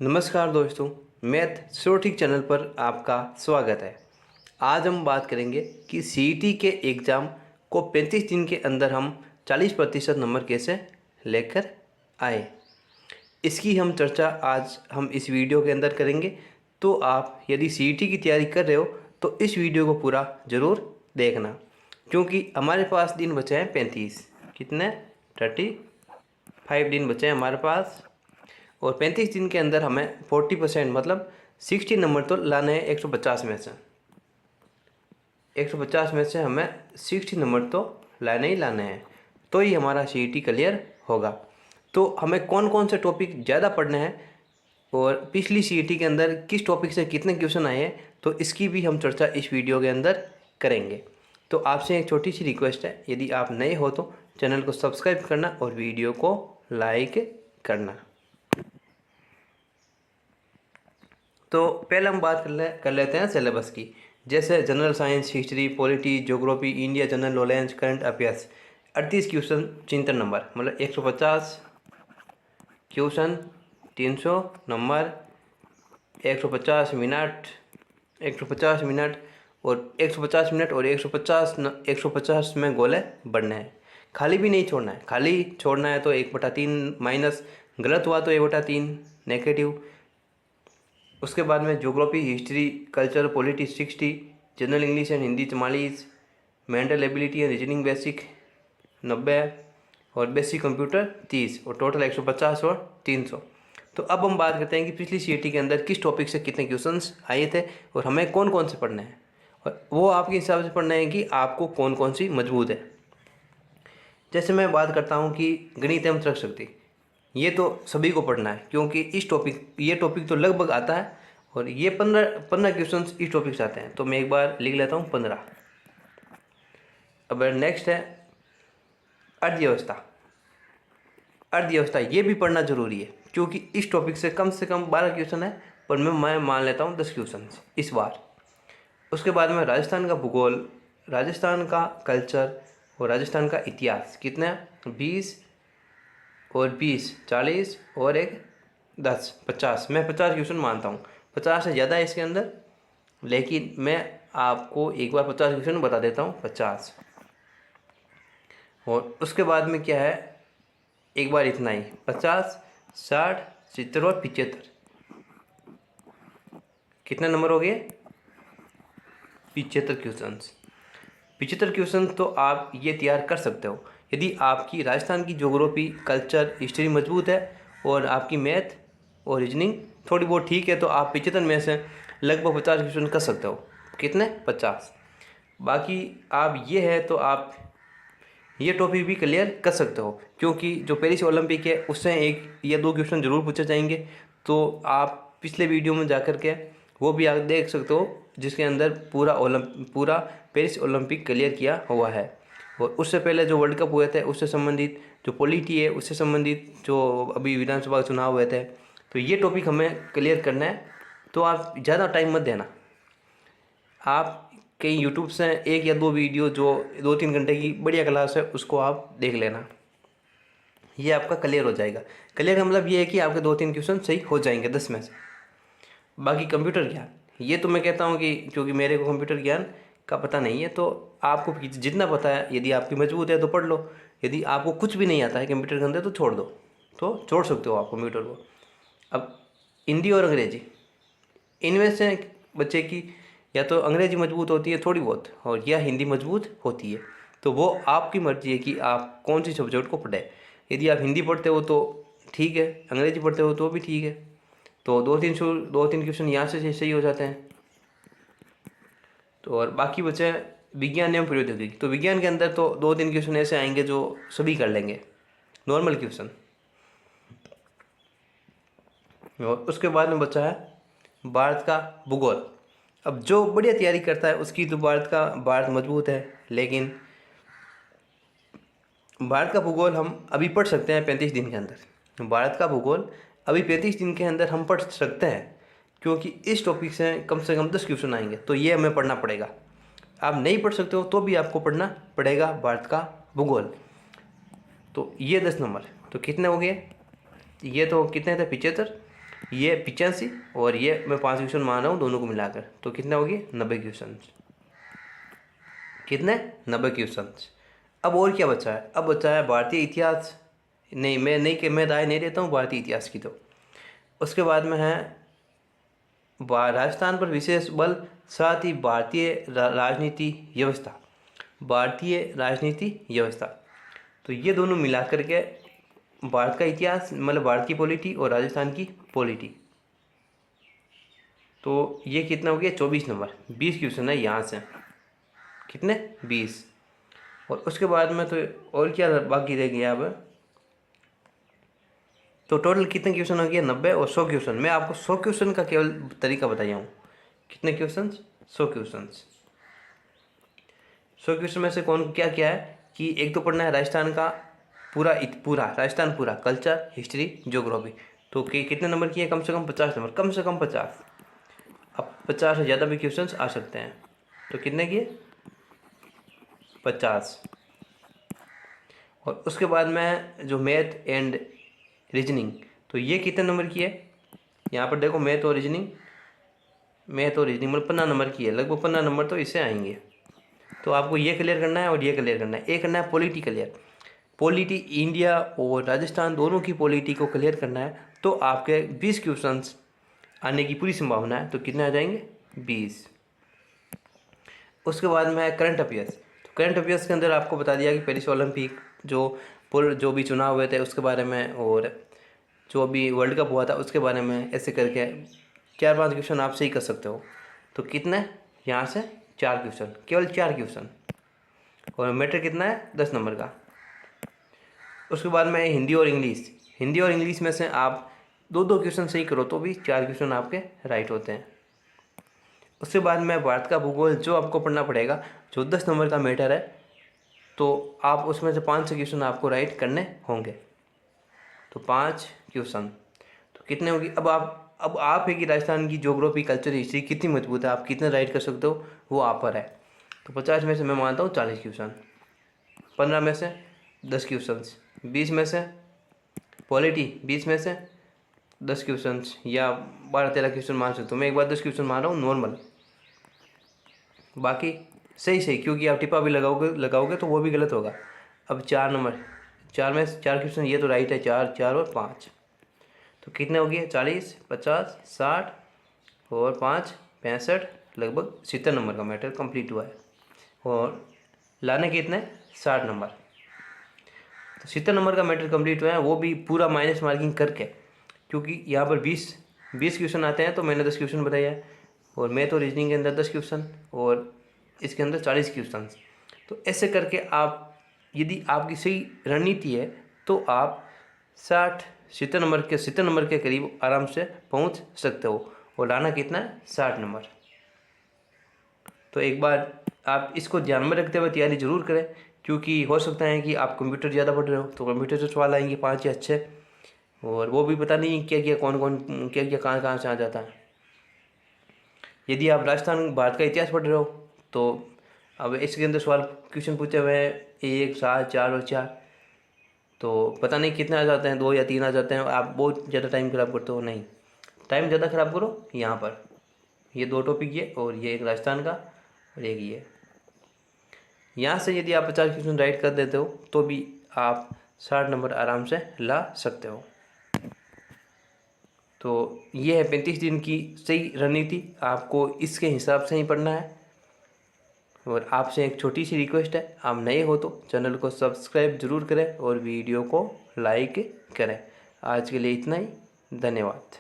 नमस्कार दोस्तों, math श्योरटिक channel पर आपका स्वागत है। आज हम बात करेंगे कि सीईटी के एग्ज़ाम को 35 दिन के अंदर हम 40% नंबर कैसे लेकर आए। इसकी हम चर्चा आज हम इस वीडियो के अंदर करेंगे। तो आप यदि सीईटी की तैयारी कर रहे हो तो इस वीडियो को पूरा ज़रूर देखना, क्योंकि हमारे पास दिन बचे हैं 35। कितने? 35 दिन बचे हैं हमारे पास, और 35 दिन के अंदर हमें 40% मतलब 60 नंबर तो लाने हैं 150 में से। 150 में से हमें 60 नंबर तो लाने ही लाने हैं, तो ही हमारा सीईटी क्लियर होगा। तो हमें कौन कौन से टॉपिक ज़्यादा पढ़ने हैं और पिछली सीईटी के अंदर किस टॉपिक से कितने क्वेश्चन आए हैं, तो इसकी भी हम चर्चा इस वीडियो के अंदर करेंगे। तो आपसे एक छोटी सी रिक्वेस्ट है, यदि आप नए हो तो चैनल को सब्सक्राइब करना और वीडियो को लाइक करना। तो पहले हम बात कर लेते हैं सिलेबस की, जैसे general science, history, polity, geography, India general knowledge, current affairs. 38 question 73 number, मतलब 150 क्वेश्चन 300 नंबर, 150 मिनट, 150 मिनट और 150 मिनट और 150 में गोले बढ़ने हैं। खाली भी नहीं छोड़ना है, खाली छोड़ना है तो 1/3 माइनस, गलत हुआ तो 1/3 नेगेटिव। उसके बाद में geography, history, culture, polity 60, general English and Hindi 44, mental ability and reasoning basic 90 और बेसिक कंप्यूटर 30, और टोटल 150 और 300। तो अब हम बात करते हैं कि पिछली सीईटी के अंदर किस टॉपिक से कितने क्वेश्चंस आए थे और हमें कौन कौन से पढ़ने हैं, और वो आपके हिसाब से पढ़ना है कि आपको कौन कौन सी मजबूत है। जैसे मैं बात करता हूँ कि गणित एवं तर्क शक्ति, ये तो सभी को पढ़ना है, क्योंकि ये टॉपिक तो लगभग आता है, और ये 15 क्वेश्चन इस टॉपिक से आते हैं। तो मैं एक बार लिख लेता हूँ 15। अब नेक्स्ट है अर्थव्यवस्था। अर्थव्यवस्था ये भी पढ़ना जरूरी है, क्योंकि इस टॉपिक से कम 12 क्वेश्चन है, पर मैं मान लेता हूँ 10 क्वेश्चन इस बार। उसके बाद में राजस्थान का भूगोल, राजस्थान का कल्चर और राजस्थान का इतिहास। कितने? 20 और 20 40 और एक 10 50। मैं 50 क्वेश्चन मानता हूँ, 50 से ज़्यादा है इसके अंदर, लेकिन मैं आपको एक बार 50 क्वेश्चन बता देता हूँ, 50। और उसके बाद में क्या है, एक बार इतना ही, 50 60 70 और 75। कितने नंबर हो गए? 75 क्वेश्चन। 75 क्वेश्चन तो आप ये तैयार कर सकते हो यदि आपकी राजस्थान की ज्योग्राफी, कल्चर, हिस्ट्री मजबूत है और आपकी मैथ और रीजनिंग थोड़ी बहुत ठीक है, तो आप 75 में से लगभग 50 क्वेश्चन कर सकते हो। कितने? 50। बाकी आप ये है तो आप ये टॉपिक भी क्लियर कर सकते हो, क्योंकि जो पेरिस ओलंपिक है उससे 1 या 2 क्वेश्चन जरूर पूछे जाएंगे। तो आप पिछले वीडियो में जा कर के वो भी आप देख सकते हो, जिसके अंदर पूरा पेरिस ओलंपिक क्लियर किया हुआ है। और उससे पहले जो वर्ल्ड कप हुए थे उससे संबंधित, जो पॉलिटी है उससे संबंधित, जो अभी विधानसभा चुनाव हुए थे, तो ये टॉपिक हमें क्लियर करना है। तो आप ज़्यादा टाइम मत देना, आप कहीं यूट्यूब से 1 या 2 वीडियो जो 2-3 घंटे की बढ़िया क्लास है उसको आप देख लेना, ये आपका क्लियर हो जाएगा। क्लियर का मतलब ये है कि आपके 2-3 क्वेश्चन सही हो जाएंगे 10 में से। बाकी कंप्यूटर ज्ञान, ये तो मैं कहता हूँ कि क्योंकि मेरे को कंप्यूटर ज्ञान का पता नहीं है, तो आपको जितना पता है, यदि आपकी मजबूत है तो पढ़ लो, यदि आपको कुछ भी नहीं आता है कंप्यूटर के अंदर तो छोड़ दो, तो छोड़ सकते हो आप कंप्यूटर को। अब हिंदी और अंग्रेजी, इनमें से बच्चे की या तो अंग्रेजी मजबूत होती है थोड़ी बहुत, और या हिंदी मजबूत होती है, तो वो आपकी मर्जी है कि आप कौन सी सब्जेक्ट को पढ़ें। यदि आप हिंदी पढ़ते हो तो ठीक है, अंग्रेजी पढ़ते हो तो भी ठीक है, तो 2-3 क्वेश्चन यहाँ से सही हो जाते हैं। तो और बाकी बचे विज्ञान एवं प्रौद्योगिकी, तो विज्ञान के अंदर तो 2-3 क्वेश्चन ऐसे आएंगे जो सभी कर लेंगे, नॉर्मल क्वेश्चन। और उसके बाद में बचा है भारत का भूगोल। अब जो बढ़िया तैयारी करता है उसकी तो भारत मजबूत है, लेकिन भारत का भूगोल हम अभी पढ़ सकते हैं 35 दिन के अंदर। भारत का भूगोल अभी 35 दिन के अंदर हम पढ़ सकते हैं, क्योंकि इस टॉपिक से कम 10 क्वेश्चन आएंगे, तो ये हमें पढ़ना पड़ेगा। आप नहीं पढ़ सकते हो तो भी आपको पढ़ना पड़ेगा भारत का भूगोल। तो ये 10 नंबर तो कितने हो गए? ये तो कितने थे? 75। ये 85 और ये मैं 5 क्वेश्चन मान रहा हूँ दोनों को मिलाकर, तो कितने हो गए 90 क्वेश्चन। कितने 90 क्वेश्चन। अब और क्या बचा है, अब बचा है भारतीय इतिहास। नहीं मैं नहीं कि मैं राय नहीं देता हूँ भारतीय इतिहास की। तो उसके बाद में है राजस्थान पर विशेष बल, साथ ही भारतीय राजनीति व्यवस्था। भारतीय राजनीति व्यवस्था, तो ये दोनों मिला करके भारत का इतिहास मतलब भारत की पॉलिटी और राजस्थान की पॉलिटी। तो ये कितना हो गया 24 नंबर। 20 क्वेश्चन है यहाँ से, कितने 20। और उसके बाद में तो और क्या बाकी रह गया अब, तो टोटल कितने क्वेश्चन हो गया 90 और 100 क्वेश्चन। मैं आपको 100 क्वेश्चन का केवल तरीका बताया हूँ। कितने क्वेश्चन 100 क्वेश्चन। 100 क्वेश्चन में से कौन क्या क्या है कि एक तो पढ़ना है राजस्थान का पूरा राजस्थान पूरा कल्चर हिस्ट्री ज्योग्राफी। तो कितने नंबर की है, कम से कम 50 नंबर, कम से कम 50। अब 50 से ज़्यादा भी क्वेश्चन आ सकते हैं। तो कितने की 50। और उसके बाद में जो मैथ एंड रीजनिंग, तो ये कितने नंबर की है, यहाँ पर देखो मैथ और रीजनिंग मतलब 15 नंबर की है, लगभग 15 नंबर तो इससे आएंगे। तो आपको ये क्लियर करना है और ये क्लियर करना है। एक करना है पॉलिटी क्लियर, पॉलिटी इंडिया और राजस्थान दोनों की पॉलिटी को क्लियर करना है। तो आपके 20 क्वेश्चंस आने की पूरी संभावना है। तो कितने आ जाएंगे 20। उसके बाद में है करंट अफेयर्स। तो करंट अफेयर्स के अंदर आपको बता दिया कि पेरिस ओलंपिक जो भी चुनाव हुए थे उसके बारे में, और जो अभी वर्ल्ड कप हुआ था उसके बारे में, ऐसे करके 4-5 क्वेश्चन आप सही कर सकते हो। तो कितने यहाँ से 4 क्वेश्चन, केवल 4 क्वेश्चन। और मैटर कितना है 10 नंबर का। उसके बाद में हिंदी और इंग्लिश में से आप 2-2 क्वेश्चन सही करो तो भी 4 क्वेश्चन आपके राइट होते हैं। उसके बाद में भारत का भूगोल जो आपको पढ़ना पड़ेगा, जो 10 नंबर का मैटर है, तो आप उसमें से 5 क्वेश्चन आपको राइट करने होंगे। तो 5 क्वेश्चन तो कितने होगी। अब आप है कि राजस्थान की ज्योग्राफी कल्चर हिस्ट्री कितनी मजबूत है, आप कितने राइट कर सकते हो वो आप पर है। तो 50 में से मैं मानता हूँ 40 क्वेश्चन, 15 में से 10 क्वेश्चन, 20 में से पॉलिटी, 20 में से 10 क्वेश्चन या 12-13 क्वेश्चन मान सकते हो। मैं एक बार 10 क्वेश्चन मान रहा हूँ नॉर्मल, बाकी सही क्योंकि आप टिप्पा भी लगाओगे तो वो भी गलत होगा। अब 4 नंबर, 4 में 4 क्वेश्चन ये तो राइट है, 4 4 और 5। तो कितने हो गए 40 50 60 और 5 65, लगभग 70 नंबर का मैटर कंप्लीट हुआ है। और लाने कितने 60 नंबर। तो 70 नंबर का मैटर कंप्लीट हुआ है, वो भी पूरा माइनस मार्किंग करके, क्योंकि यहाँ पर 20 क्वेश्चन आते हैं तो मैंने 10 क्वेश्चन बताया है। और मैथ और रीजनिंग के अंदर 10 क्वेश्चन और इसके अंदर 40 क्वेश्चन। तो ऐसे करके आप यदि आपकी सही रणनीति है तो आप 70 नंबर के करीब आराम से पहुंच सकते हो। और लाना कितना है 60 नंबर। तो एक बार आप इसको ध्यान में रखते हुए तैयारी जरूर करें, क्योंकि हो सकता है कि आप कंप्यूटर ज़्यादा पढ़ रहे हो तो कंप्यूटर से सवाल आएंगे 5 या 6, और वो भी पता नहीं क्या कहाँ से आ जाता है। यदि आप राजस्थान भारत का इतिहास पढ़ रहे हो तो अब इसके अंदर सवाल क्वेश्चन पूछे हुए हैं 1 7 4 और 4, तो पता नहीं कितने आ जाते हैं, 2 या 3 आ जाते हैं। आप बहुत ज़्यादा टाइम खराब करते हो, नहीं टाइम ज़्यादा खराब करो यहाँ पर। ये 2 टॉपिक ये, और ये एक राजस्थान का और एक ये। यहाँ से यदि आप 50 क्वेश्चन राइट कर देते हो तो भी आप 60 नंबर आराम से ला सकते हो। तो ये है 35 दिन की सही रणनीति, आपको इसके हिसाब से ही पढ़ना है। और आपसे एक छोटी सी रिक्वेस्ट है, आप नए हो तो चैनल को सब्सक्राइब जरूर करें और वीडियो को लाइक करें। आज के लिए इतना ही, धन्यवाद।